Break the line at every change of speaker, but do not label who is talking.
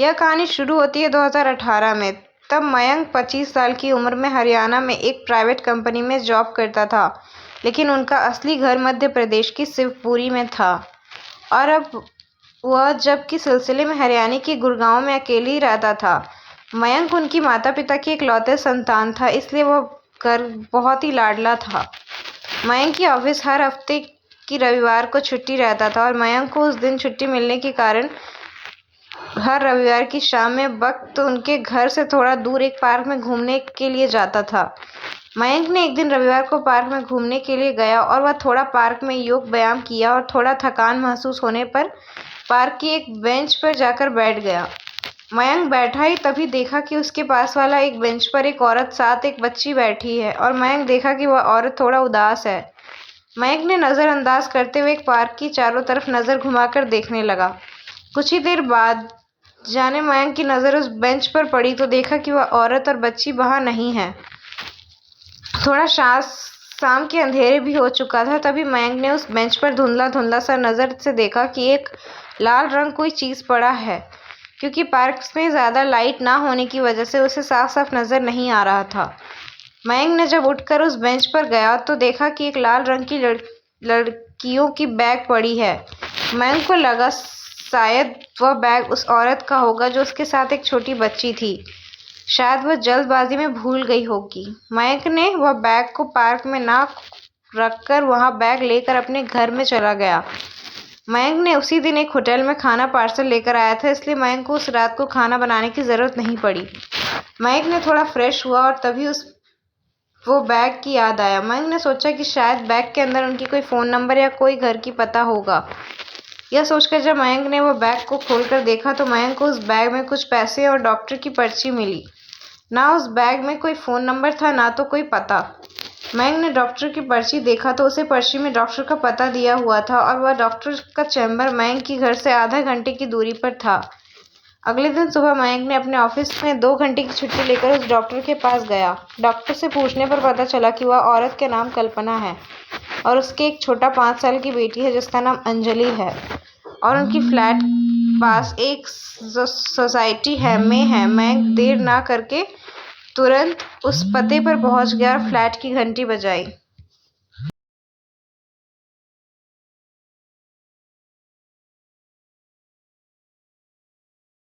यह कहानी शुरू होती है 2018 में। तब मयंक 25 साल की उम्र में हरियाणा में एक प्राइवेट कंपनी में जॉब करता था, लेकिन उनका असली घर मध्य प्रदेश की शिवपुरी में था। और अब वह जब के सिलसिले में हरियाणा के गुड़गांव में अकेले ही रहता था। मयंक उनकी माता पिता की इकलौते संतान था, इसलिए वह घर बहुत ही लाडला था। मयंक की ऑफिस हर हफ्ते की रविवार को छुट्टी रहता था और मयंक को उस दिन छुट्टी मिलने के कारण हर रविवार की शाम में वक्त उनके घर से थोड़ा दूर एक पार्क में घूमने के लिए जाता था। मयंक ने एक दिन रविवार को पार्क में घूमने के लिए गया और वह थोड़ा पार्क में योग व्यायाम किया और थोड़ा थकान महसूस होने पर पार्क की एक बेंच पर जाकर बैठ गया। मयंक बैठा ही तभी देखा कि उसके पास वाला एक बेंच पर एक औरत साथ एक बच्ची बैठी है और मयंक देखा कि वह औरत थोड़ा उदास है। मयंक ने नज़रअंदाज करते हुए पार्क की चारों तरफ नज़र घुमाकर देखने लगा। कुछ ही देर बाद जाने मयंक की नज़र उस बेंच पर पड़ी तो देखा कि वह औरत और बच्ची वहाँ नहीं है। थोड़ा शाम के अंधेरे भी हो चुका था। तभी मयंक ने उस बेंच पर धुंधला धुंधला सा नज़र से देखा कि एक लाल रंग कोई चीज़ पड़ा है। क्योंकि पार्क में ज़्यादा लाइट ना होने की वजह से उसे साफ साफ नज़र नहीं आ रहा था। मयंक ने जब उठकर उस बेंच पर गया तो देखा कि एक लाल रंग की लड़कियों की बैग पड़ी है। मयंक को लगा शायद वह बैग उस औरत का होगा जो उसके साथ एक छोटी बच्ची थी। शायद वह जल्दबाजी में भूल गई होगी। मयंक ने वह बैग को पार्क में ना रखकर वहां बैग लेकर अपने घर में चला गया। मयंक ने उसी दिन एक होटल में खाना पार्सल लेकर आया था, इसलिए मयंक को उस रात को खाना बनाने की ज़रूरत नहीं पड़ी। मयंक ने थोड़ा फ्रेश हुआ और तभी वो बैग की याद आया। मयंक ने सोचा कि शायद बैग के अंदर उनकी कोई फ़ोन नंबर या कोई घर की पता होगा। यह सोचकर जब मयंक ने वह बैग को खोलकर देखा तो मयंक को उस बैग में कुछ पैसे और डॉक्टर की पर्ची मिली। ना उस बैग में कोई फ़ोन नंबर था, ना तो कोई पता। मयंक ने डॉक्टर की पर्ची देखा तो उसे पर्ची में डॉक्टर का पता दिया हुआ था और वह डॉक्टर का चैम्बर मयंक के घर से आधा घंटे की दूरी पर था। अगले दिन सुबह मयंक ने अपने ऑफिस में 2 घंटे की छुट्टी लेकर उस डॉक्टर के पास गया। डॉक्टर से पूछने पर पता चला कि वह औरत का नाम कल्पना है और उसके एक छोटा 5 साल की बेटी है जिसका नाम अंजलि है और उनकी फ्लैट पास एक सोसाइटी में है। मयंक देर ना करके तुरंत उस पते पर पहुंच गया और फ्लैट की घंटी बजाई।